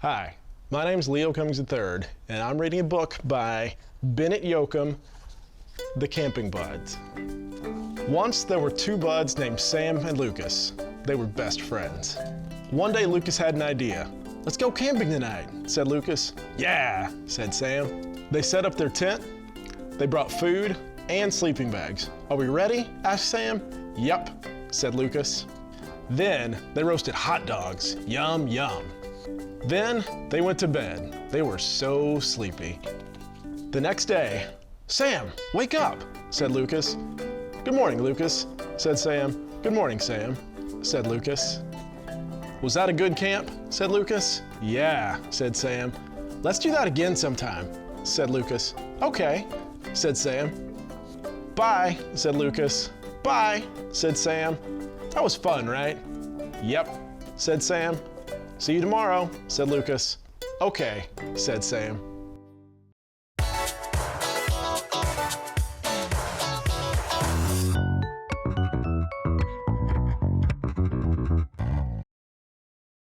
Hi, my name's Leo Cummings III, and I'm reading a book by Bennett Yochum, The Camping Buds. Once there were two buds named Sam and Lucas. They were best friends. One day Lucas had an idea. "Let's go camping tonight," said Lucas. "Yeah," said Sam. They set up their tent. They brought food and sleeping bags. "Are we ready?" asked Sam. "Yup," said Lucas. Then they roasted hot dogs. Yum, yum. Then they went to bed. They were so sleepy. The next day, "Sam, wake up," said Lucas. "Good morning, Lucas," said Sam. "Good morning, Sam," said Lucas. "Was that a good camp?" said Lucas. "Yeah," said Sam. "Let's do that again sometime," said Lucas. "Okay," said Sam. "Bye," said Lucas. "Bye," said Sam. "That was fun, right?" "Yep," said Sam. "See you tomorrow," said Lucas. "Okay," said Sam.